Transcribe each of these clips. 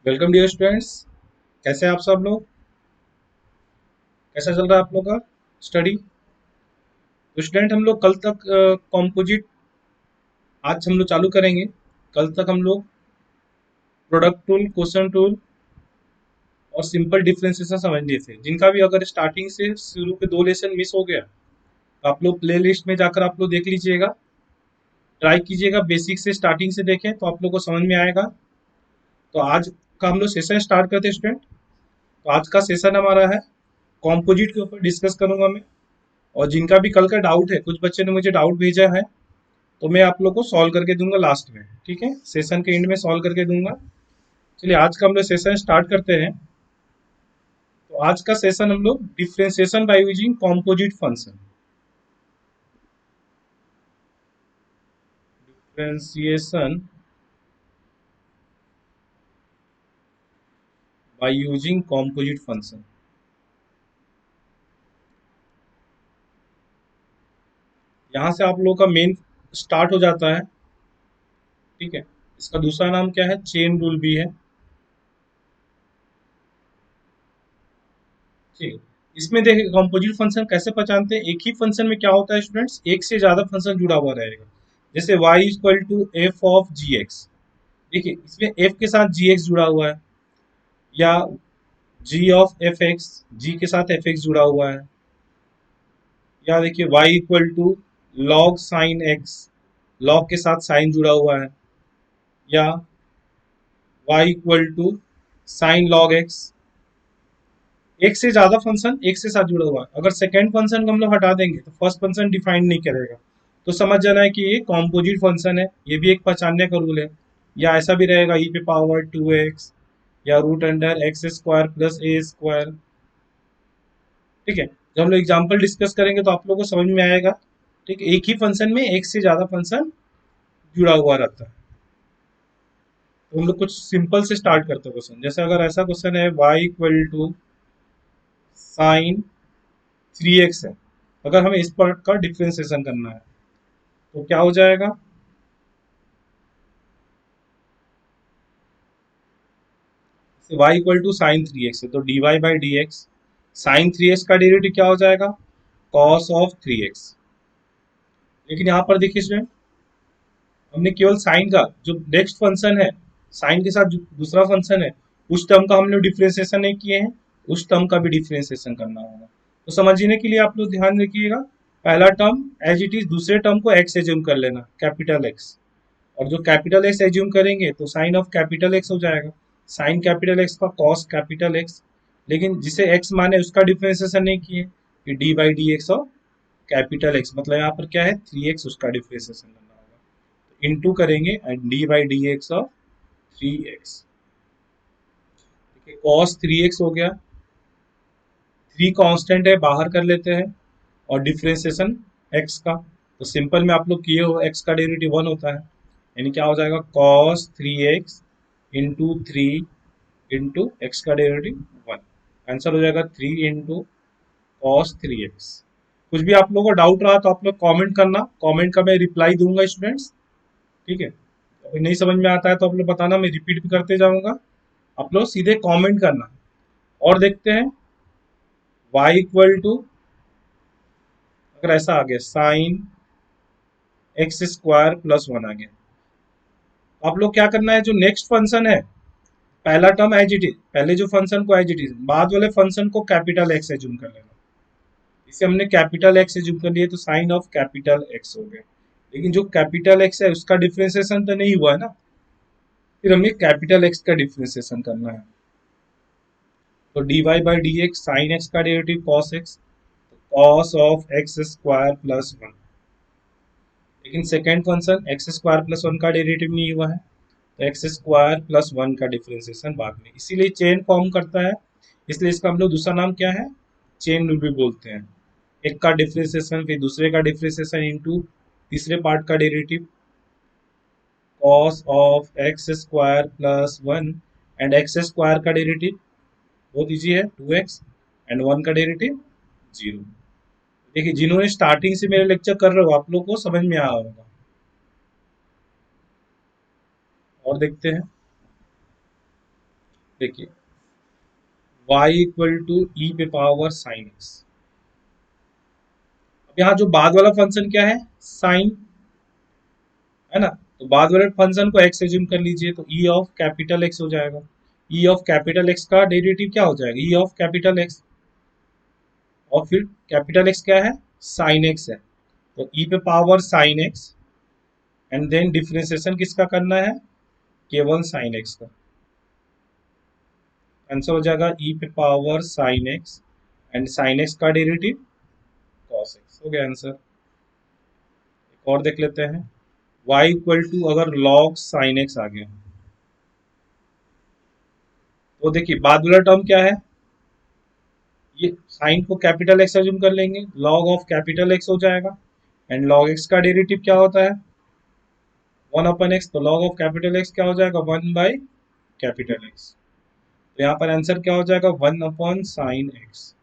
Welcome dear students. कैसे हैं आप सब लोग? कैसा चल रहा है आप लोग का स्टडी? तो स्टूडेंट हम लोग कल तक कॉम्पोजिट आज हम लोग चालू करेंगे। कल तक हम लोग प्रोडक्ट टूल, क्वेश्चन टूल और सिंपल डिफरेंशिएशन समझ लिए थे। जिनका भी अगर स्टार्टिंग से शुरू के 2 लेसन मिस हो गया तो आप लोग प्ले लिस्ट में जाकर आप लोग देख लीजिएगा। ट्राई कीजिएगा बेसिक से स्टार्टिंग से देखें तो आप लोग को समझ में आएगा। तो आज का हम लोग सेशन स्टार्ट करते हैं स्टूडेंट। तो आज का सेशन हमारा है कॉम्पोजिट के ऊपर डिस्कस करूंगा मैं। और जिनका भी कल का डाउट है, कुछ बच्चे ने मुझे डाउट भेजा है तो मैं आप लोग को सॉल्व करके दूंगा लास्ट में। ठीक है, सेशन के एंड में सॉल्व करके दूंगा। चलिए आज का हम लोग सेशन स्टार्ट करते हैं। तो आज का सेशन हम लोग differentiation by using composite function, differentiation by using composite function. यहाँ से आप लोगों का मेन स्टार्ट हो जाता है। ठीक है, इसका दूसरा नाम क्या है? चेन रूल भी है। ठीक है, इसमें देखिए कॉम्पोजिट फंक्शन कैसे पहचानते हैं। एक ही फंक्शन में क्या होता है स्टूडेंट्स, एक से ज्यादा फंक्शन जुड़ा हुआ रहेगा। जैसे y equal to f of g x. देखिए इसमें f के साथ जी एक्स जुड़ा हुआ है, या जी ऑफ एफ एक्स, जी के साथ एफ एक्स जुड़ा हुआ है। या देखिए y equal to log sine x, log के साथ साइन जुड़ा हुआ है। या y equal to sine log x. एक से ज्यादा फंक्शन एक से साथ जुड़ा हुआ है। अगर सेकेंड फंक्शन को हम लोग हटा देंगे तो फर्स्ट फंक्शन डिफाइन नहीं करेगा। तो समझ जाना है कि ये कॉम्पोजिट फंक्शन है। ये भी एक पहचानने का रूल है। या ऐसा भी रहेगा ई पे पावर 2x, या root under X square plus A square. ठीक है, जब हम लोग एग्जाम्पल डिस्कस करेंगे तो आप लोगों को समझ में आएगा। ठीक है, एक ही फंक्शन में एक से ज्यादा फंक्शन जुड़ा हुआ रहता है। तो हम लोग कुछ सिंपल से स्टार्ट करते हैं क्वेश्चन। जैसे अगर ऐसा क्वेश्चन है y equal to sign 3x है, अगर हमें इस पार्ट का डिफरेंशिएशन करना है तो क्या हो जाएगा? y equal to sign 3x है तो dy by D x. Sine 3x का डेरिवेटिव क्या हो जाएगा? Cos of 3x। लेकिन यहाँ पर देखिए स्टूडेंट, हमने केवल साइन का जो नेक्स्ट फंक्शन है, साइन के साथ जो दूसरा फंक्शन है, उस टर्म का हमने डिफरेंशिएशन नहीं किए हैं। उस टर्म का भी डिफरेंशिएशन करना होगा। तो समझने के लिए आप लोग ध्यान रखिएगा। पहला टर्म एज इट इज, दूसरे टर्म को एक्स एज्यूम कर लेना, कैपिटल एक्स। और जो कैपिटल एक्स एज्यूम करेंगे तो साइन ऑफ कैपिटल एक्स हो जाएगा। साइन कैपिटल एक्स का कॉस कैपिटल एक्स। लेकिन जिसे एक्स माने उसका डिफरेंशिएशन नहीं किए कि D by D x of capital x, मतलब यहाँ पर क्या है 3x, उसका डिफरेंशिएशन करना होगा। इनटू करेंगे and D by D x of 3x। ठीक है, कॉस 3x हो गया। 3 कांस्टेंट है, बाहर कर लेते हैं। और डिफरेंशिएशन x का, तो सिंपल में आप लोग किए हो, x का डेरिवेटिव 1 होता है। यानी क्या हो जाएगा? Cos 3x into 3 into x का डेरिवेटिव 1। आंसर हो जाएगा 3 इंटू कॉस 3x। कुछ भी आप लोगों को डाउट रहा तो आप लोग कमेंट करना, कमेंट का मैं रिप्लाई दूंगा स्टूडेंट्स। ठीक है, अगर नहीं समझ में आता है तो आप लोग बताना, मैं रिपीट भी करते जाऊंगा। आप लोग सीधे कमेंट करना। और देखते हैं y इक्वल टू, अगर ऐसा आ गया साइन एक्स स्क्वायर प्लस 1 आ गया, तो आप लोग क्या करना है, जो नेक्स्ट फंक्शन है, पहला टर्म एज इट इज, पहले जो फंक्शन को एज इट इज, बाद वाले फंक्शन को कैपिटल एक्स एज्यूम कर लेना। इसे हमने कैपिटल एक्स एज्यूम कर लिया तो साइन ऑफ कैपिटल एक्स हो गया। लेकिन जो कैपिटल एक्स है उसका डिफरेंशिएशन तो नहीं हुआ है ना। फिर हमें कैपिटल एक्स का डिफरेंशिएशन करना है। तो D Y by D x, sine x का derivative cos X, cos of x square plus 1। लेकिन second function X square plus 1 का डेरिवेटिव नहीं हुआ है, तो एक्स स्क्वायर प्लस 1 का डिफरेंशिएशन बाद में, इसीलिए चेन फॉर्म करता है। इसलिए इसका हम लोग दूसरा नाम क्या है? चेन रूल भी बोलते हैं। एक का डिफरेंशिएशन फिर दूसरे का डिफरेंशिएशन इंटू तीसरे पार्ट का derivative, cos of x square plus 1। And x square का डेरिवेटिव बहुत इजी है, 2x। एंड 1 का डेरिवेटिव 0। देखिए जिन्होंने स्टार्टिंग से मेरे लेक्चर कर रहे हो आप लोग को समझ में आया होगा। और देखते हैं देखिए y इक्वल टू ई पे पावर साइन एक्स। अब यहाँ जो बाद वाला फंक्शन क्या है, साइन, है ना। तो बाद वाले फंक्शन को x एज्यूम कर लीजिए, तो ई ऑफ कैपिटल एक्स हो जाएगा। ई ऑफ कैपिटल एक्स का डेरिवेटिव क्या हो जाएगा, ई ऑफ कैपिटल एक्स, और फिर कैपिटल एक्स क्या है, साइन एक्स है, तो ई पे power sine x, and then differentiation किसका करना है, केवल साइन एक्स का। आंसर हो जाएगा ई पे power sine x and sine x का डेरिवेटिव कॉस एक्स, हो गया आंसर। एक और देख लेते हैं, y इक्वल टू अगर log साइन एक्स आ गया, तो देखिए बाद वाला टर्म क्या है, ये साइन को कैपिटल एक्स एज्यूम कर लेंगे, log ऑफ कैपिटल एक्स हो जाएगा, एंड log एक्स का डेरिवेटिव क्या होता है, वन अपन एक्स, तो log ऑफ कैपिटल एक्स क्या हो जाएगा, वन बाई कैपिटल एक्स। तो यहाँ पर आंसर क्या हो जाएगा, वन अपॉन साइन एक्स।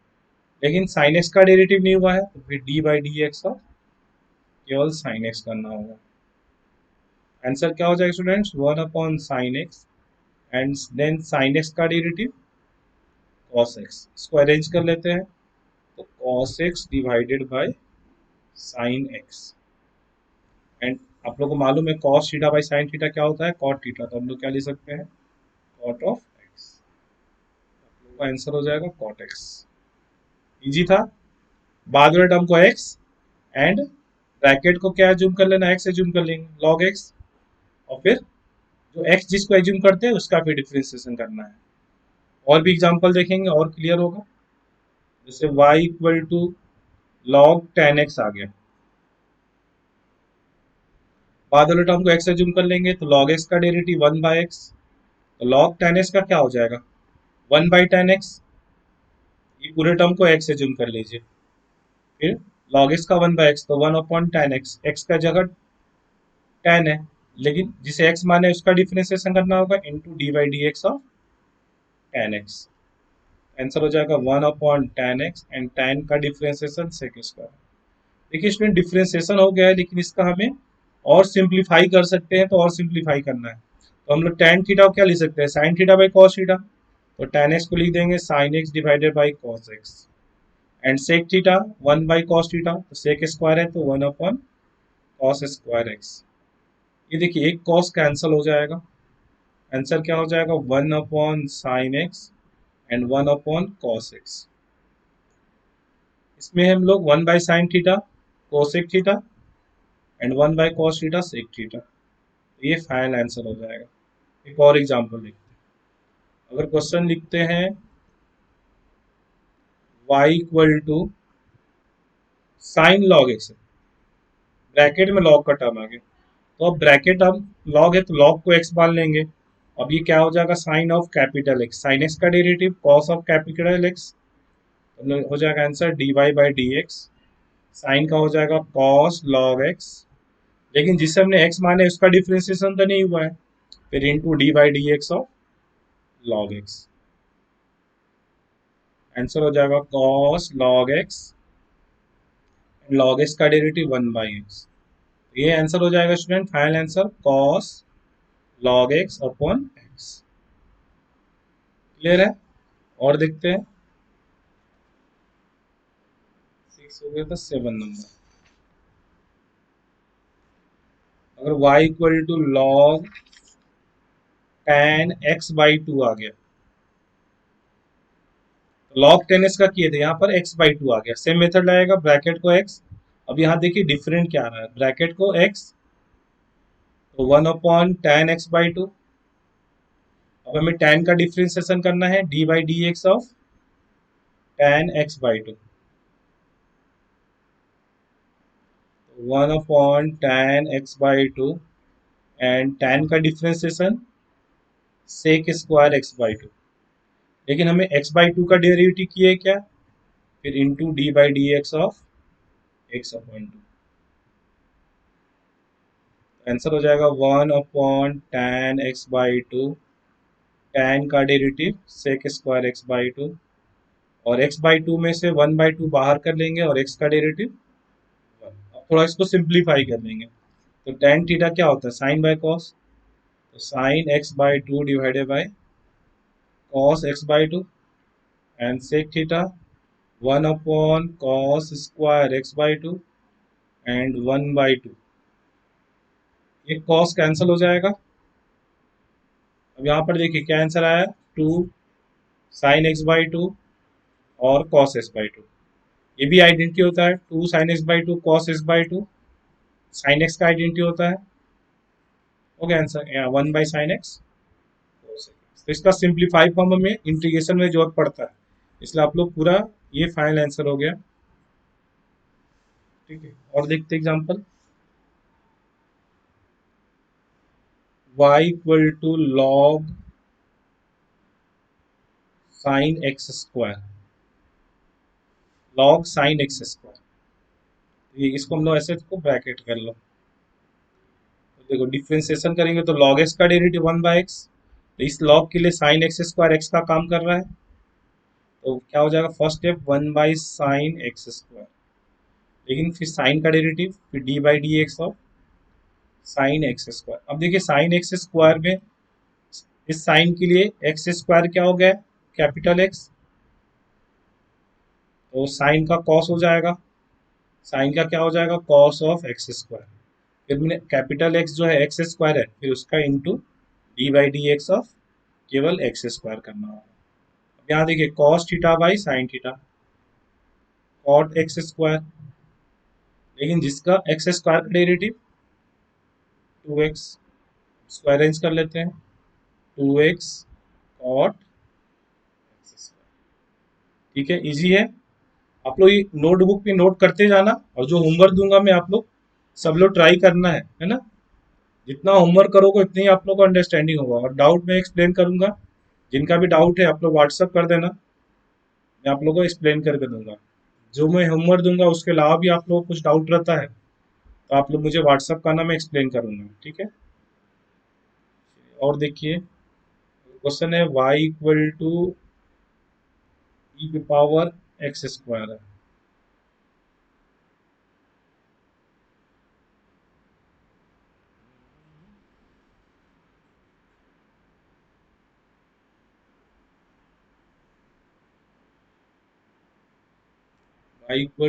लेकिन साइन एक्स का डेरिवेटिव नहीं हुआ है, तो फिर डी बाई डी एक्स का केवल साइन एक्स करना होगा। आंसर क्या हो जाएगा students, one upon sine x and then sine x का डेरिवेटिव कॉस एक्स। इसको अरेंज कर लेते हैं, तो cos x divided by sine x, and आप लोग को मालूम है cos theta by sine theta क्या होता है, कॉट थीटा, तो हम लोग क्या लिख सकते हैं, कॉट ऑफ एक्स। आप लोग का आंसर हो जाएगा कॉट एक्स। इजी था। बाद वाले टर्म को एक्स एंड ब्रैकेट को क्या एज्यूम कर लेना, एक्स एज्यूम कर लेंगे, लॉग एक्स, और फिर जो एक्स जिसको एज्यूम करते हैं उसका फिर डिफरेंशिएशन करना है। और भी एग्जांपल देखेंगे और क्लियर होगा। जैसे y equal to log tan X आ गया, बाद वाले टर्म को x एज्यूम कर लेंगे, तो log x का डेरिवेटिव वन बाई एक्स, तो log टेन एक्स का क्या हो जाएगा, वन बाई टेन एक्स। ये पूरे टर्म को x एज्यूम कर लीजिए, फिर log x का वन बाई एक्स, तो one upon tan x, x का जगह टेन है, लेकिन जिसे x माने उसका डिफरेंशिएशन करना होगा, into D by D x of tan x. Answer हो जाएगा one upon tan x and tan का डिफरेंशिएशन सेक स्क्वायर। देखिए स्टूडेंट डिफरेंशिएशन हो गया है, लेकिन इसका हमें और सिंप्लीफाई कर सकते हैं, तो और सिंप्लीफाई करना है, तो हम लोग टेन थीटा को क्या लिख सकते हैं, sine theta by cos theta, तो टेन एक्स को लिख देंगे sine x divided by cos x, and sec theta one by cos theta, तो सेक स्क्वायर है तो one upon cos square x. ये देखिए एक कॉस कैंसिल हो जाएगा, आंसर क्या हो जाएगा, one upon sine x and one upon cos x. इसमें हम लोग one by sine theta cosec theta and one by cos theta sec theta, ये फाइनल आंसर हो जाएगा। एक और एग्जांपल लिखते हैं, अगर क्वेश्चन लिखते हैं y equal to sine log x, bracket में लॉग का टर्म आ गया, तो अब ब्रैकेट हम लॉग है तो लॉग को x मान लेंगे। अब ये क्या हो जाएगा, sine of capital X, sine x का derivative cos of capital X, तो हो जाएगा answer D Y by D x. Sine का हो जाएगा कॉस लॉग एक्स, लेकिन जिसे हमने x माने उसका डिफरेंशिएशन तो नहीं हुआ है, फिर into D by D x of log X. Answer हो जाएगा cos log X, log X का डेरिवेटिव वन बाई एक्स। ये आंसर हो जाएगा student final answer cos log X upon X. Clear है। और देखते हैं, सिक्स हो गया था, सेवन नंबर, अगर y equal to log tan X by two आ गया, लॉग टेन एक्स का किए थे, यहाँ पर x बाई टू आ गया, सेम मेथड लगेगा, ब्रैकेट को x। अब यहाँ देखिए डिफरेंट क्या आ रहा है, ब्रैकेट को x, तो one upon tan X by two. अब हमें टेन का डिफरेंशिएशन करना है, D by D x of tan X by two, one upon tan X by two, and tan का differentiation sec square x by two, लेकिन हमें X by two का derivative किया है क्या, फिर into D by D x of X upon two. Answer हो जाएगा one upon tan X by to, ten का derivative sec square x by two, और एक्स बाई टू में से वन बाई टू बाहर कर लेंगे और एक्स का डेरिवेटिव वन। अब थोड़ा इसको सिंप्लीफाई कर लेंगे, तो टेन थीटा क्या होता है, साइन बाय कॉस, तो sine x by two divided by cos x by two and sec theta 1 upon cos square x by two and 1/2। ये कॉस कैंसिल हो जाएगा। अब यहाँ पर देखिए क्या आंसर आया, 2 sin x/2 और cos x/2। ये भी आइडेंटिटी होता है, 2 sin x/2 cos x/2 sine x का आइडेंटिटी होता है। हो गया आंसर, यहाँ 1/sin x cos x। तो इसका सिंप्लीफाई फॉर्म में इंटीग्रेशन में जरूरत पड़ता है, इसलिए आप लोग पूरा, ये फाइनल आंसर हो गया। ठीक है, और देखते example. y = log sin x²। ये इसको हम लोग ऐसे को ब्रैकेट कर लो। तो देखो डिफरेंशिएशन करेंगे तो log x का डेरिवेटिव 1/x, तो इस log के लिए sin x² x का काम कर रहा है, तो क्या हो जाएगा, फर्स्ट स्टेप 1/sin x², लेकिन फिर साइन का डेरिवेटिव, फिर d/dx ऑफ sin x²। अब देखिए sin x² में इस साइन के लिए x² क्या हो गया, कैपिटल एक्स, तो साइन का कॉस हो जाएगा, साइन का क्या हो जाएगा, कॉस ऑफ x²। फिर मैंने कैपिटल एक्स जो है x² है, फिर उसका इंटू d/dx ऑफ केवल x² करना होगा। अब यहाँ देखिए cos theta by sine theta, cot x², लेकिन जिसका x² का डेरिवेटिव 2x, स्क्वायर रेंज कर लेते हैं, 2x cot x²। ठीक है, इजी है। आप लोग ये नोटबुक पे नोट करते जाना, और जो होमवर्क दूंगा मैं आप लोग सब लोग ट्राई करना है ना। जितना होमवर्क करोगे उतनी ही आप लोग को अंडरस्टैंडिंग होगा, और डाउट मैं एक्सप्लेन करूंगा। जिनका भी डाउट है आप लोग व्हाट्सअप कर देना, मैं आप लोगों को एक्सप्लेन करके दूंगा। जो मैं होमवर्क दूंगा उसके अलावा भी आप लोगों को कुछ डाउट रहता है तो आप लोग मुझे व्हाट्सअप करना, मैं एक्सप्लेन करूंगा। ठीक है, और देखिए क्वेश्चन है y = e⁻x²। है y =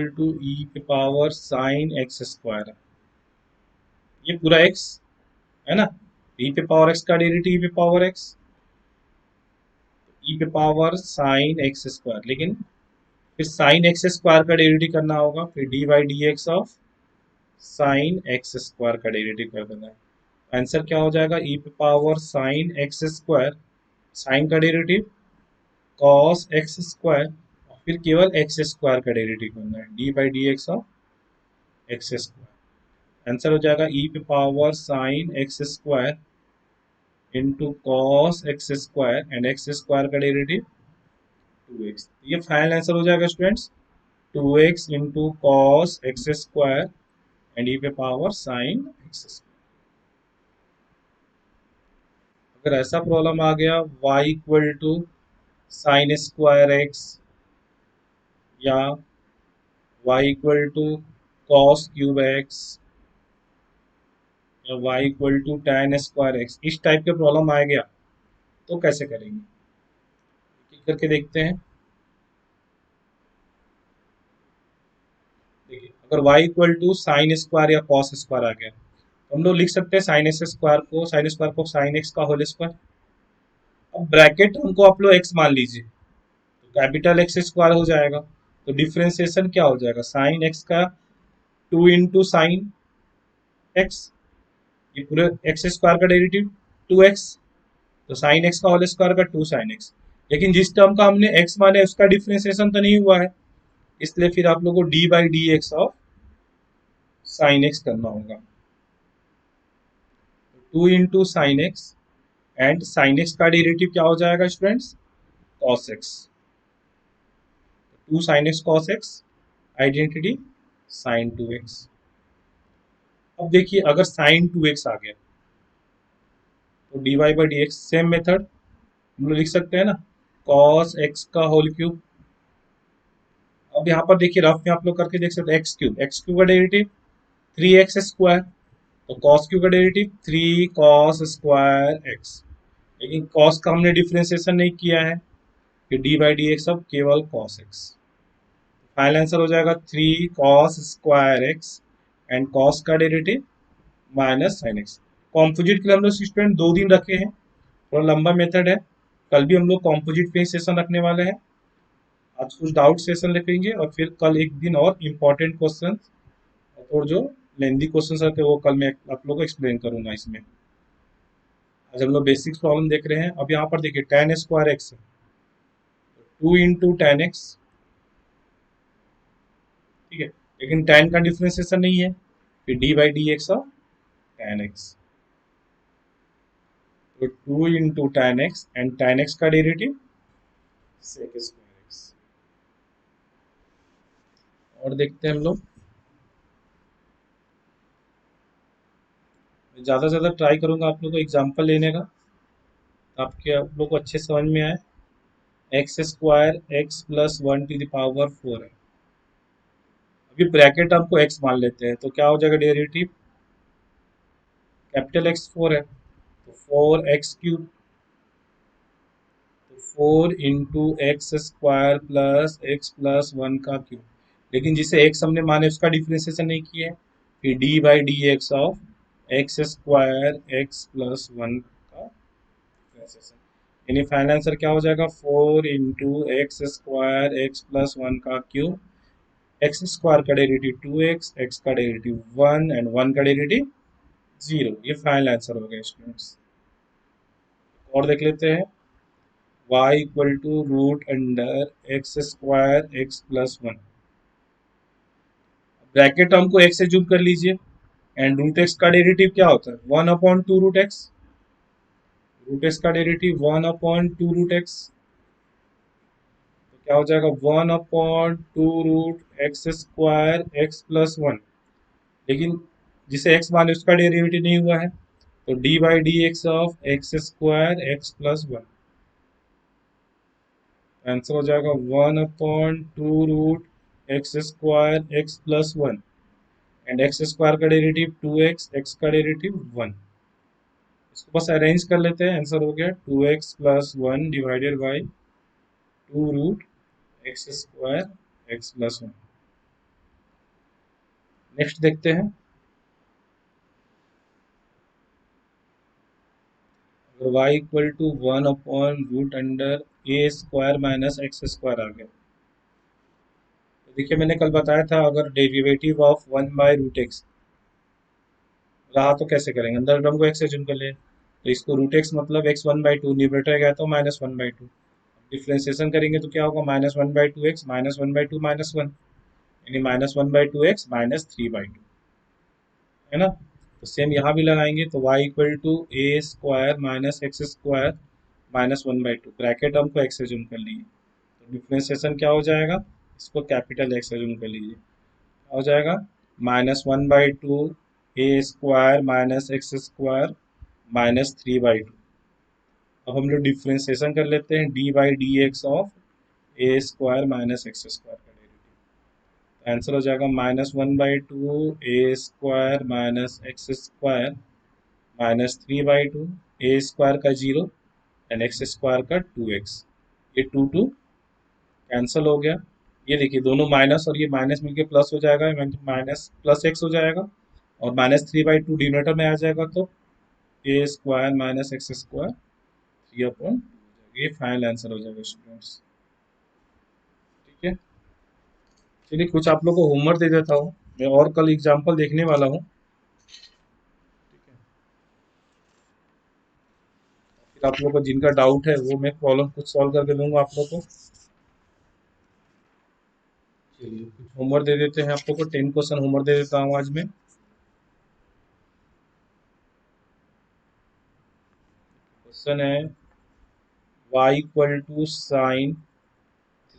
e⁻sin x²। ये पूरा x है ना, e⁻x का डेरिवेटिव e⁻x, e⁻sin x², लेकिन फिर sin x² का डेरिवेटिव करना होगा, फिर d/dx ऑफ sin x² का डेरिवेटिव कर देना है। आंसर क्या हो जाएगा, e⁻sin x², साइन का डेरिवेटिव cos x², और फिर केवल x² का डेरिवेटिव करना है, d/dx ऑफ x²। आंसर हो जाएगा e⁻sin x² into cos x² and x² का डेरिवेटिव 2x। ये फाइनल आंसर हो जाएगा students, 2x into cos x² and e⁻sin x²। अगर ऐसा प्रॉब्लम आ गया y = sin² x या y = cos³ x या y = tan²x, इस टाइप के प्रॉब्लम आ गया तो कैसे करेंगे, एक करके देखते हैं। देखिए अगर y = sin² या cos² आ गया, तो हम लोग लिख सकते हैं sin x² को sin x का होल स्क्वायर। अब ब्रैकेट हमको आप लोग x मान लीजिए, तो कैपिटल x² हो जाएगा, तो डिफरेंशिएशन क्या हो जाएगा, साइन एक्स का 2 इंटू साइन एक्स, ये पूरे x² का डेरिवेटिव 2x, तो साइन एक्स का होल स्क्वायर का 2 साइन एक्स। लेकिन जिस टर्म का हमने x माने उसका डिफरेंशिएशन तो नहीं हुआ है, इसलिए फिर आप लोगों को d/dx ऑफ साइन एक्स करना होगा, 2 into sine x, and sine x का डेरिवेटिव क्या हो जाएगा students, cos x, 2 sin x cos x, identity sin 2x। अब देखिए अगर sin 2x आ गया तो dy/dx सेम मेथड हम लोग लिख सकते हैं ना, cos x का होल क्यूब। अब यहाँ पर देखिए रफ में आप लोग करके देख सकते हैं, x³ का डेरिवेटिव 3x², तो cos³ का डेरिवेटिव 3 cos² x, लेकिन कॉस का हमने डिफ्रेंसिएशन नहीं किया है कि डी बाई डी एक्स, अब केवल कॉस एक्स। फाइनल आंसर हो जाएगा 3 cos² x एंड कॉस का derivative minus sine x. Composite के लिए हम लोग स्टूडेंट 2 दिन रखे हैं, थोड़ा लंबा मेथड है। कल भी हम लोग कॉम्पोजिट पे ही सेशन रखने वाले हैं। आज कुछ डाउट सेशन रखेंगे और फिर कल एक दिन और इम्पोर्टेंट क्वेश्चन और जो लेंदी क्वेश्चन रहते हैं वो कल मैं आप लोगों को एक्सप्लेन करूंगा इसमें। आज हम लोग बेसिक्स प्रॉब्लम देख रहे हैं। अब यहाँ पर देखिए tan² x 2 × tan x, ठीक है, लेकिन tan का डिफ्रेंसिएशन नहीं है, फिर D by D x of tan x, तो 2 × tan x and tan x का डेरिवेटिव sec²x। और देखते हैं हम लोग, ज़्यादा से ज़्यादा ट्राई करूंगा आप लोग को एग्जाम्पल लेने का, आपके आप लोग को अच्छे समझ में आए। x² x + 1 to the power 4 है। अभी ब्रैकेट हमको x मान लेते हैं, तो क्या हो जाएगा डेरिवेटिव, कैपिटल X 4 है तो 4x³ 4 × x² + x + 1 का क्यूब। लेकिन जिसे x हमने माने उसका डिफ्रेंसिएशन नहीं किया है, फिर D by D x of x² x + 1 का डिफ्रेंसिएशन, यानी फाइनल आंसर क्या हो जाएगा 4 × x² x + 1 का क्यूब। x² का डेरिवेटिव 2x, x का डेरिवेटिव 1 एंड 1 का डेरिवेटिव 0। ये फाइनल आंसर हो गया स्टूडेंट्स। और देख लेते हैं, y = √x² x + 1। ब्रैकेट हमको x से जूम कर लीजिए, एंड √x का डेरिवेटिव क्या होता है 1/2 √x, √x का डेरिवेटिव 1/2 √x, तो क्या हो जाएगा 1/2 √x² x + 1। लेकिन जिसे x माने उसका डेरिवेटिव नहीं हुआ है, तो D by D x of x² x + 1, answer हो जाएगा 1/2 √x² x + 1 एंड x² का डेरिवेटिव 2x, x का डेरिवेटिव 1। इसको बस अरेंज कर लेते हैं, आंसर हो गया 2x + 1 divided by 2 √x² x + 1। Next देखते हैं, अगर y = 1/√a² - x² आ गया, तो देखिए मैंने कल बताया था अगर डेरिवेटिव ऑफ 1/√x रहा तो कैसे करेंगे, अंदर टर्म को x से चुन कर ले, तो इसको √x मतलब x 1/2, न्यूमरेटर गया तो -1/2, डिफ्रेंसिएशन करेंगे तो क्या होगा -1/2x -1/2 -1, यानी -1/2x -3/2, है ना। तो सेम यहाँ भी लगाएंगे, तो y = a² - x² -1/2, ब्रैकेट हमको x से जूम कर लिए, तो डिफ्रेंसिएशन क्या हो जाएगा, इसको कैपिटल X से जूम कर लीजिए, हो जाएगा -1/2 a² - x² -3/2। अब हम लोग डिफ्रेंसिएशन कर लेते हैं, D by D x of a² - x² का डेरिवेटिव, आंसर हो जाएगा -1/2 a² - x² -3/2, a² का 0 एंड x² का 2x, ये 2 कैंसिल हो गया। ये देखिए दोनों माइनस और ये माइनस मिलके प्लस हो जाएगा, माइनस प्लस एक्स हो जाएगा, और -3/2 डिनोटर में आ जाएगा, तो a² - x², 3/2, ये फाइनल आंसर हो जाएगा स्टूडेंट्स। ठीक है, चलिए कुछ आप लोग को होमवर्क दे देता हूँ, मैं और कल एग्जाम्पल देखने वाला हूँ। ठीक है, फिर आप लोग को जिनका डाउट है वो मैं प्रॉब्लम कुछ सॉल्व करके दूंगा आप लोग को। चलिए कुछ होमवर्क दे देते हैं आप लोग को, 10 क्वेश्चन होमवर्क दे देता हूँ आज मैं। क्वेश्चन है y = sin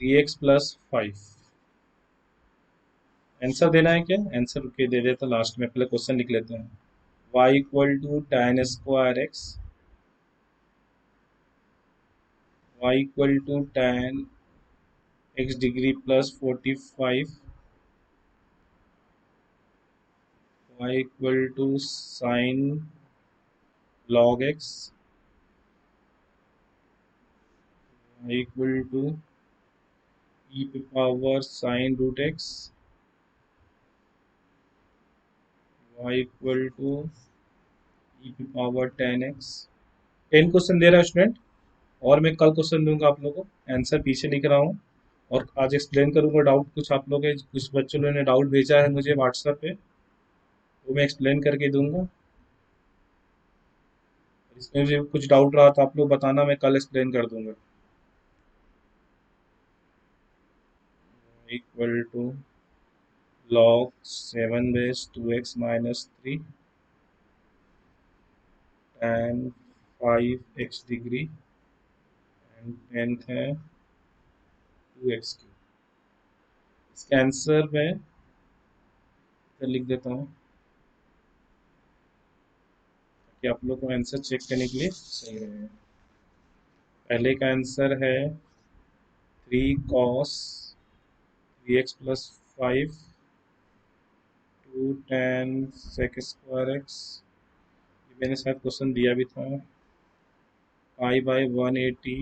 3x + 5। आंसर देना है क्या, आंसर रुके दे देता लास्ट में, पहले क्वेश्चन लिख लेते हैं। y = tan²x, y = tan x degree + 45, y = sin log x, equal to E पे power sine root X Y equal to E पे पावर 10x। 10 क्वेश्चन दे रहा है स्टूडेंट, और मैं कल क्वेश्चन दूंगा आप लोगों को, आंसर पीछे लिख रहा हूँ। और आज एक्सप्लेन करूंगा डाउट, कुछ आप लोग कुछ बच्चों ने डाउट भेजा है मुझे व्हाट्सएप पे, वो मैं एक्सप्लेन करके दूंगा। इसमें मुझे कुछ डाउट रहा तो आप लोग बताना, मैं कल एक्सप्लेन कर दूंगा। Equal to log 7 base 2x minus 3 tan 5x degree and 10th है 2x क्यूब। इसका आंसर मैं इधर लिख देता हूँ कि आप लोग को आंसर चेक करने के लिए सही रहेगा। पहले का आंसर है 3 cos 3x plus 5 2 tan sec square x. ये मैंने शायद क्वेश्चन दिया भी था। पाई बाई 180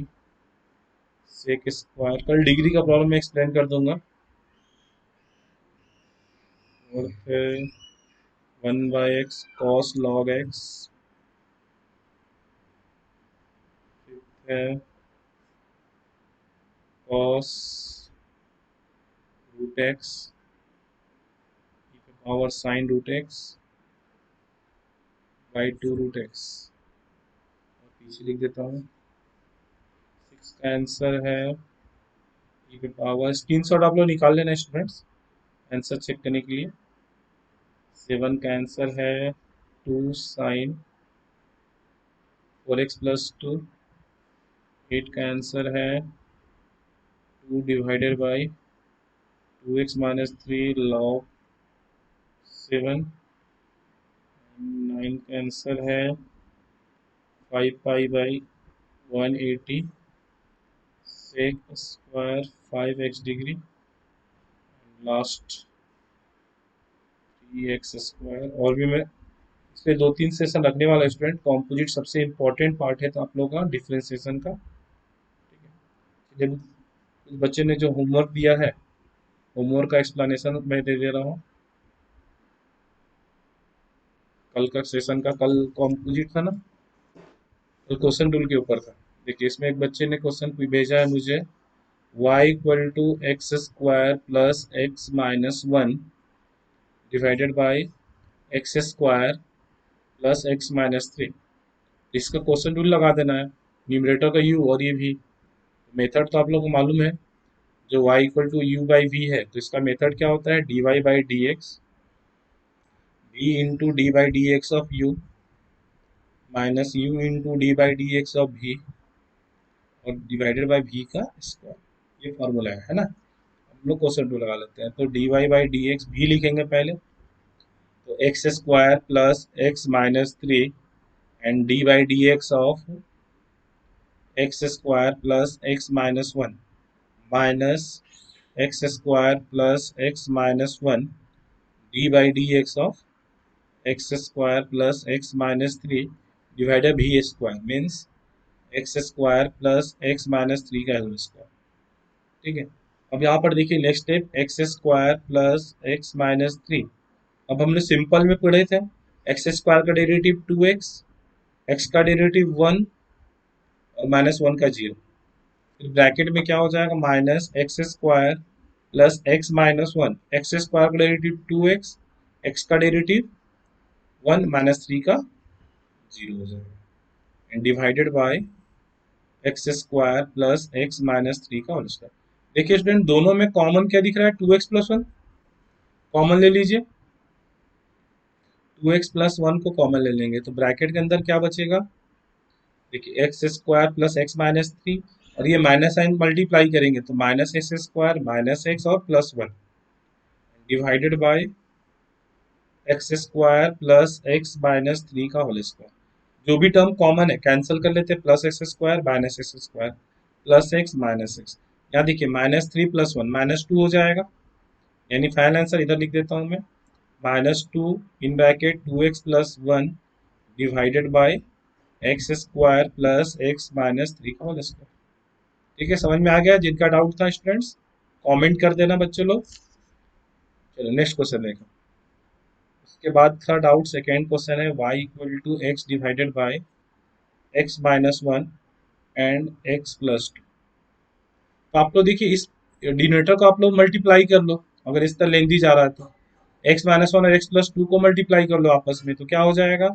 सेक स्क्वायर, कल डिग्री का प्रॉब्लम मैं एक्सप्लेन कर दूंगा। और फिर 1/x cos log x है cos root x power sine root x by 2 root x. और पीछे लिख देता हूँ। 6 का आंसर है ई पे पावर, स्क्रीन शॉट आप लोग निकाल लेना स्टूडेंट्स आंसर चेक करने के लिए। 7 का आंसर है 2 साइन 4x प्लस 2। 8 का आंसर है 2 divided by 2x minus 3 log 7। 9 का आंसर है 5 pi by 180 sec square 5x degree last 3x square. और भी मैं इस पे 2-3 सेशन रखने वाला स्टूडेंट। कॉम्पोजिट सबसे इम्पोर्टेंट पार्ट है तो आप लोगों का डिफ्रेंसिएशन का, ठीक है। जब कुछ बच्चे ने जो होमवर्क दिया है, होमवर्क का एक्सप्लेनेशन मैं दे दे रहा हूँ। कल का सेशन का, कल कॉम्पोजिट था ना, तो क्वेश्चन टूल के ऊपर था। देखिए इसमें एक बच्चे ने क्वेश्चन भेजा है मुझे, y equal to x square plus x minus 1 divided by x square plus x minus 3। इसका क्वेश्चन टूल लगा देना है, न्यूमरेटर का u और ये v। मेथड तो आप लोगों को मालूम है, जो y equal to u by v है, तो इसका मेथड क्या होता है, d Y by D x v into D by D x of u minus u into D by D x of v और डिवाइडेड बाई v का square. ये formula है ना। हम लोग क्वेश्चन टू लगा लेते हैं, तो D Y by D x भी लिखेंगे पहले, तो X square plus x minus 3 and D by D x of x square plus x minus 1 minus X square plus x minus 1 D by D x of x square plus x minus 3 divided भी square means X square plus x minus 3 का whole square, ठीक है। अब यहाँ पर देखिए next step, x square plus x minus 3। अब हमने सिंपल में पढ़े थे, एक्स स्क्वायर का डेरिवेटिव 2x, एक्स का डेरिवेटिव 1 और माइनस 1 का 0। फिर ब्रैकेट में क्या हो जाएगा, minus X square plus x minus 1, x square का डेरिवेटिव 2x, एक्स का डेरिवेटिव 1 माइनस 3 का 0 हो जाएगा and divided by x square plus x minus 3 का होल स्क्वायर। देखिए स्टूडेंट दोनों में कॉमन क्या दिख रहा है, 2x प्लस 1 कॉमन ले लीजिए। 2x प्लस 1 को कॉमन ले लेंगे तो ब्रैकेट के अंदर क्या बचेगा, देखिए X square plus x minus 3 और ये माइनस साइन मल्टीप्लाई करेंगे तो minus X square minus x और plus 1 divided by x square plus x minus 3 का होल स्क्वायर। जो भी टर्म कॉमन है कैंसिल कर लेते हैं, plus x square minus X square plus x minus x. यहाँ देखिए माइनस 3 प्लस 1 माइनस 2 हो जाएगा, यानी फाइनल आंसर इधर लिख देता हूँ मैं, minus 2 in bracket 2x plus 1 divided by x square plus x minus 3 का होल स्क्वायर। ठीक है, समझ में आ गया? जिनका डाउट था स्टूडेंट्स कमेंट कर देना बच्चे लोग। चलो नेक्स्ट क्वेश्चन देखो। उसके बाद का डाउट सेकेंड क्वेश्चन है y equal to x divided by x minus one and x plus two. तो आप लोग देखिए इस डिनोमिनेटर को आप लोग मल्टीप्लाई कर लो, अगर इस तरह लेंदी जा रहा है तो एक्स माइनस वन और एक्स प्लस टू को मल्टीप्लाई कर लो आपस में, तो क्या हो जाएगा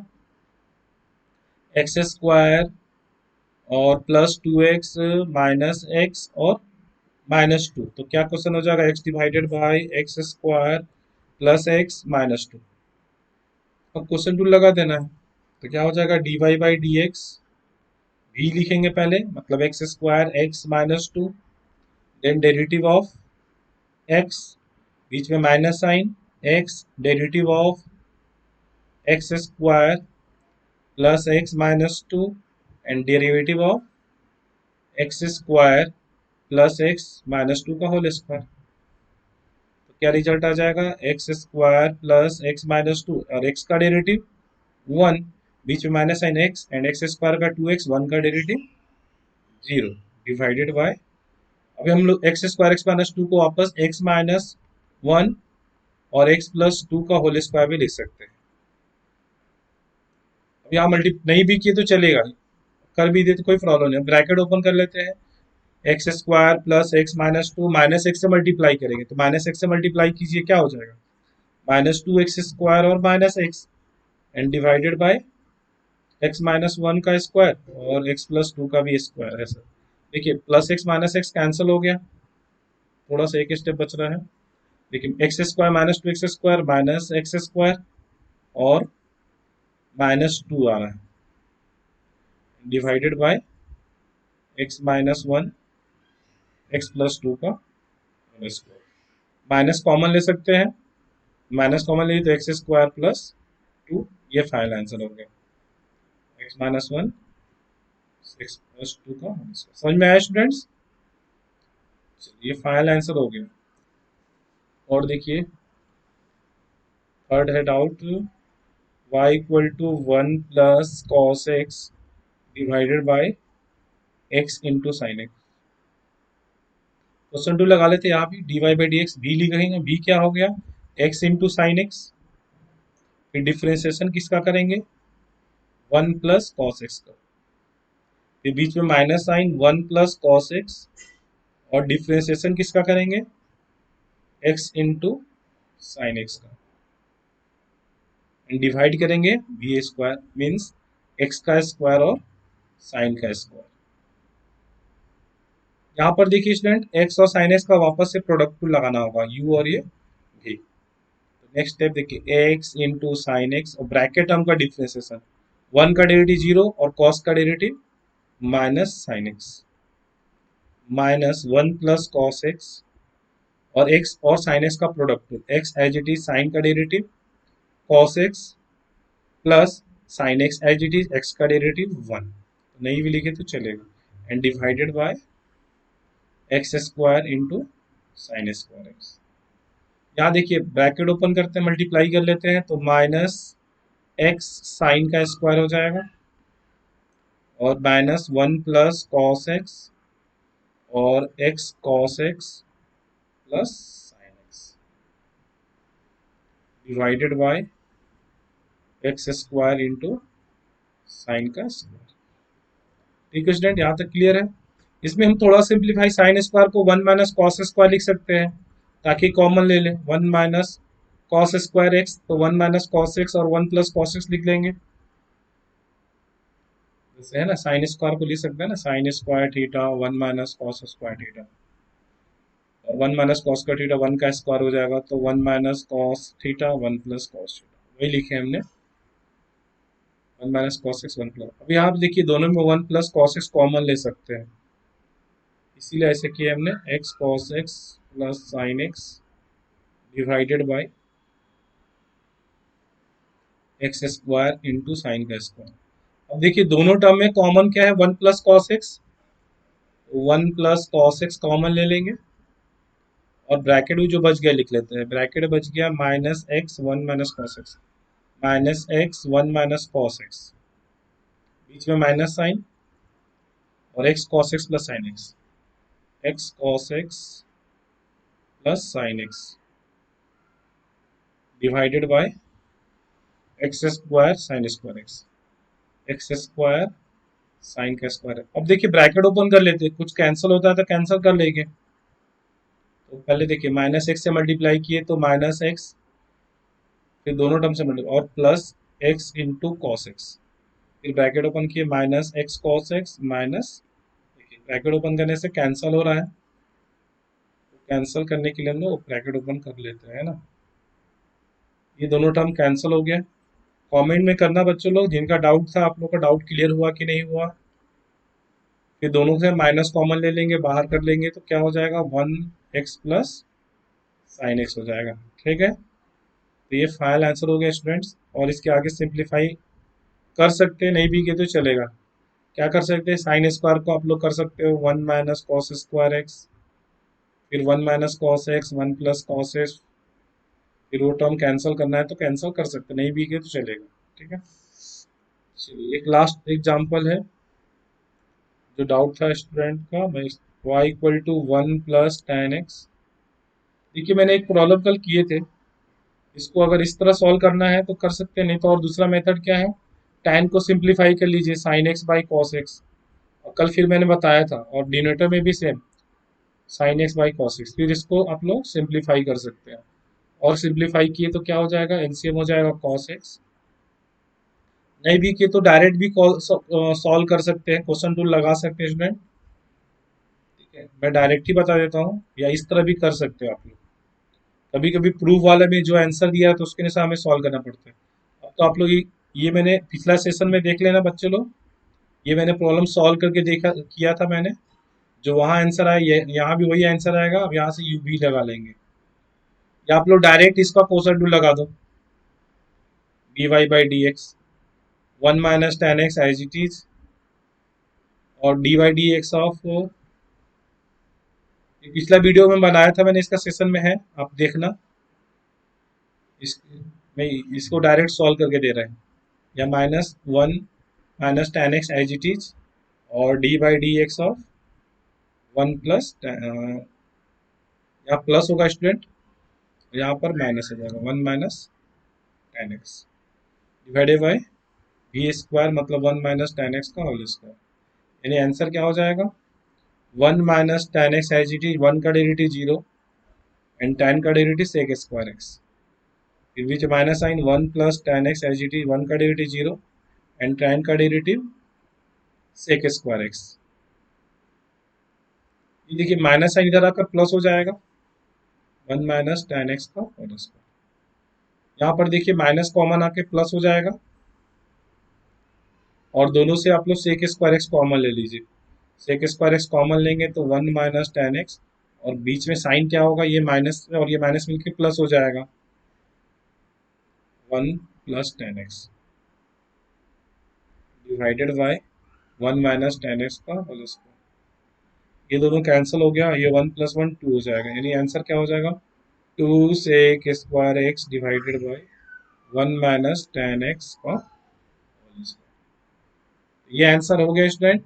एक्स स्क्वायर और plus two x minus x और माइनस टू। तो क्या क्वेश्चन हो जाएगा x divided by x square plus x minus two. अब क्वेश्चन टू लगा देना है, तो क्या हो जाएगा d Y by D x, भी लिखेंगे पहले मतलब x square x minus to, then derivative of x, बीच में minus sign, x derivative of x square plus x minus two and derivative of x square plus x minus two का whole square. तो क्या result आ जाएगा x square plus x minus two और x का derivative one, बीच में minus sign x and x square का टू एक्स, वन का डेरिवेटिव जीरो, डिवाइडेड बाय, अभी हम लोग x square x minus to को वापस एक्स माइनस वन और एक्स प्लस टू का होल स्क्वायर भी लिख सकते हैं। अब यहाँ मल्टी नहीं भी किए तो चलेगा, कर भी दे तो कोई प्रॉब्लम नहीं। ब्रैकेट ओपन कर लेते हैं, x square plus x minus to, minus x से मल्टीप्लाई करेंगे तो माइनस एक्स से मल्टीप्लाई कीजिए, क्या हो जाएगा माइनस टू एक्स स्क्वायर और minus x and divided by x minus one का स्क्वायर और एक्स प्लस टू का भी स्क्वायर है सर। देखिए plus x minus x cancel हो गया, थोड़ा सा एक स्टेप बच रहा है, लेकिन x square minus two x square minus X square और माइनस टू आ रहा है divided by x minus one x plus to का स्क्वायर। माइनस कॉमन ले सकते हैं, माइनस कॉमन ले तो एक्स स्क्वायर प्लस टू, ये फाइनल आंसर हो गया x minus one x plus to का होल स्क्वायर। समझ में आया स्टूडेंट्स? ये फाइनल आंसर हो गया। और देखिए थर्ड है doubt y equal to one plus cos x divided by x into sine x. Question to लगा लेते हैं यहाँ भी, d Y by D x भी लिखेंगे, भी क्या हो गया एक्स इंटू साइन एक्स, फिर डिफ्रेंसिएशन किसका करेंगे वन प्लस कॉस एक्स का, फिर बीच में minus sign one plus cos X और डिफ्रेंसिएशन किसका करेंगे एक्स इंटू साइन एक्स का, एंड डिवाइड करेंगे बी स्क्वायर मीन्स एक्स का स्क्वायर और साइन का स्क्वायर। यहाँ पर देखिए स्टूडेंट एक्स और साइन एक्स का वापस से प्रोडक्ट लगाना होगा यू और ये भी। नेक्स्ट स्टेप देखिए एक्स इंटू साइन एक्स और ब्रैकेट टर्म का डिफ्रेंसिएशन, वन का डेरिवेटिव जीरो और कॉस का derivative minus sign X, minus one plus cos X और एक्स और साइन एक्स का product X as it is sine का derivative cos X plus sine X as it is X का derivative one, नहीं भी लिखे तो चलेगा and divided by x square into sign square x. यहाँ देखिए ब्रैकेट ओपन करते हैं मल्टीप्लाई कर लेते हैं तो माइनस एक्स साइन का स्क्वायर हो जाएगा और minus one plus cos X और X cos X plus sine x divided by x square into sine का स्क्वायर। ठीक है स्टूडेंट, यहाँ तक क्लियर है? इसमें हम थोड़ा सिंप्लीफाई साइन स्क्वायर को वन माइनस कॉस स्क्वायर लिख सकते हैं ताकि कॉमन ले लें, one minus cos square x तो वन माइनस कॉस एक्स और वन प्लस कॉस एक्स लिख लेंगे, जैसे है ना साइन स्क्वायर को लिख सकते हैं ना sine square theta one minus cos square theta, और वन माइनस कॉस का थीटा वन का स्क्वायर हो जाएगा तो one minus cos theta one plus cos theta, वही लिखे हमने one minus cos X one plus. अभी आप देखिए दोनों में one plus cos x common ले सकते हैं, इसीलिए ऐसे किया हमने x cos X plus sine x divided by x square into sine का स्क्वायर। अब देखिए दोनों टर्म में कॉमन क्या है one plus cos X, one plus cos x common ले लेंगे और ब्रैकेट भी जो बच गया लिख लेते हैं, ब्रैकेट बच गया minus X one minus cos X, minus X one minus cos X, बीच में माइनस साइन और X cos X plus sine X. X cos X plus sine x divided by x square sine square X, X square sine का square. अब देखिए bracket open कर लेते, कुछ cancel होता है तो कैंसिल कर लेंगे। तो पहले देखिए माइनस एक्स से मल्टीप्लाई किए तो माइनस एक्स, फिर दोनों टर्म से मल्टीप्लाई और plus x into cos X, फिर ब्रैकेट ओपन किए minus x cos X minus, देखिए ब्रैकेट ओपन करने से कैंसिल हो रहा है, तो कैंसिल करने के लिए हम लोग ब्रैकेट ओपन कर लेते हैं ना। ये दोनों टर्म कैंसिल हो गया। कमेंट में करना बच्चों लोग जिनका डाउट था, आप लोग का डाउट क्लियर हुआ कि नहीं हुआ। फिर दोनों से माइनस कॉमन ले लेंगे, बाहर कर लेंगे तो क्या हो जाएगा, one x plus sine x हो जाएगा। ठीक है, तो ये फाइनल आंसर हो गया स्टूडेंट्स। और इसके आगे सिंप्लीफाई कर सकते हैं, नहीं भी किए तो चलेगा। क्या कर सकते हैं, साइन स्क्वायर को आप लोग कर सकते हो one minus cos square X, फिर one minus cos X one plus cos X, फिर वो टर्म कैंसिल करना है तो कैंसिल कर सकते हैं, नहीं भी किए तो चलेगा। ठीक है, चलिए एक लास्ट एग्जाम्पल है जो डाउट था स्टूडेंट का, मैं y equal to one plus tan x. देखिए मैंने एक प्रॉब्लम कल किए थे, इसको अगर इस तरह सॉल्व करना है तो कर सकते हैं, नहीं तो और दूसरा मेथड क्या है, tan को सिंप्लीफाई कर लीजिए sign x by cos X, और कल फिर मैंने बताया था, और डिनोटर में भी same sign x by cos X, फिर इसको आप लोग सिंप्लीफाई कर सकते हैं। और सिंप्लीफाई किए तो क्या हो जाएगा, एलसीएम हो जाएगा कॉस एक्स। नहीं भी किए तो डायरेक्ट भी सॉल्व कर सकते हैं, क्वेश्चन टूल लगा सकते हैं स्टूडेंट। ठीक है, मैं डायरेक्ट ही बता देता हूँ, या इस तरह भी कर सकते हो आप लोग। कभी कभी प्रूफ वाले में जो आंसर दिया है तो उसके अनुसार हमें सॉल्व करना पड़ता है। अब तो आप लोग ये मैंने पिछला सेशन में देख लेना बच्चे लोग, ये मैंने प्रॉब्लम सॉल्व करके देखा किया था मैंने, जो वहाँ आंसर आया यहाँ भी वही आंसर आएगा। अब यहाँ से यू भी लगा लेंगे, या आप लोग डायरेक्ट इसका कोसाइन रूल लगा दो, D Y by D X one minus tan x as it is, और D Y D x of, पिछला वीडियो में बनाया था मैंने, इसका सेशन में है, आप देखना। इस मैं इसको डायरेक्ट सॉल्व करके दे रहे हैं, या minus one minus tan x as it is, और D by D x of one plus, यहाँ प्लस होगा स्टूडेंट, यहाँ पर माइनस हो जाएगा one minus tan X divided by V square, मतलब वन माइनस टेन एक्स का होल स्क्वायर। यानी आंसर क्या हो जाएगा, one minus tan x as it is, one का डेरिवेटिव जीरो एंड टेन का डेरिवेटिव सेक स्क्वायर एक्स, फिर बीच minus sign one plus tan x as it is, one का derivative zero and tan का derivative sec square x. ये देखिए minus sign इधर आकर plus हो जाएगा, वन माइनस टेन एक्स का होल स्क्वायर। यहाँ पर देखिए माइनस कॉमन आके प्लस हो जाएगा, और दोनों से आप लोग सेक स्क्वायर एक्स कॉमन ले लीजिए, सेक स्क्वायर एक्स कॉमन लेंगे तो वन माइनस टेन एक्स, और बीच में साइन क्या होगा, ये माइनस और ये माइनस मिलके प्लस हो जाएगा, one plus tan X divided by one minus tan x का होल स्क्वायर। ये दोनों कैंसिल हो गया, ये वन प्लस वन टू हो जाएगा, यानी आंसर क्या हो जाएगा, two sec square x divided by one minus tan x का होल स्क्वायर। ये आंसर हो गया स्टूडेंट।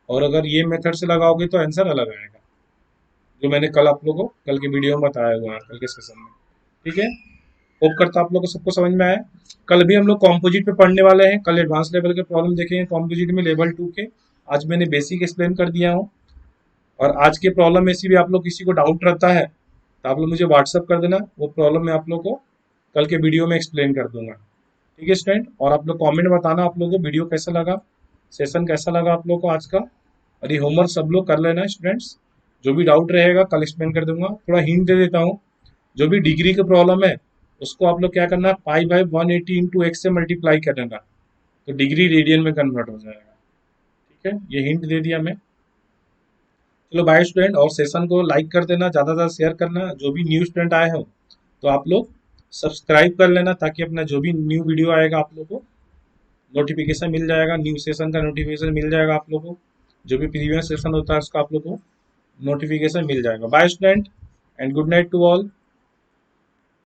और अगर ये मेथड से लगाओगे तो आंसर अलग आएगा, जो मैंने कल आप लोगों को कल के वीडियो में बताया हुआ है, कल के सेशन में। ठीक है, होप करता आप लोगों को सबको समझ में आया। कल भी हम लोग कॉम्पोजिट पे पढ़ने वाले हैं, कल एडवांस लेवल के प्रॉब्लम देखेंगे कॉम्पोजिट में लेवल 2 के। आज मैंने बेसिक एक्सप्लेन कर दिया हूँ, और आज के प्रॉब्लम में से भी आप लोग किसी को डाउट रहता है तो आप लोग मुझे व्हाट्सअप कर देना, वो प्रॉब्लम मैं आप लोग को कल के वीडियो में एक्सप्लेन कर दूंगा। ठीक है स्टूडेंट, और आप लोग कमेंट बताना आप लोगों को वीडियो कैसा लगा, सेशन कैसा लगा आप लोग को आज का। और ये होमवर्क सब लोग कर लेना स्टूडेंट्स, जो भी डाउट रहेगा कल एक्सप्लेन कर दूंगा। थोड़ा हिंट दे देता हूँ, जो भी डिग्री की प्रॉब्लम है उसको आप लोग क्या करना है, पाई बाई 180 इंटू एक्स से मल्टीप्लाई कर देना, तो डिग्री रेडियन में कन्वर्ट हो जाएगा। ठीक है, ये हिंट दे दिया मैं। चलो बाय स्टूडेंट, और सेशन को लाइक कर देना, ज़्यादा से ज़्यादा शेयर करना, जो भी न्यू स्टूडेंट आए हो तो आप लोग सब्सक्राइब कर लेना, ताकि अपना जो भी न्यू वीडियो आएगा आप लोग को नोटिफिकेशन मिल जाएगा, न्यू सेशन का नोटिफिकेशन मिल जाएगा आप लोग को, जो भी प्रीवियस सेशन होता है उसका आप लोग को नोटिफिकेशन मिल जाएगा। Bye student and good night to all.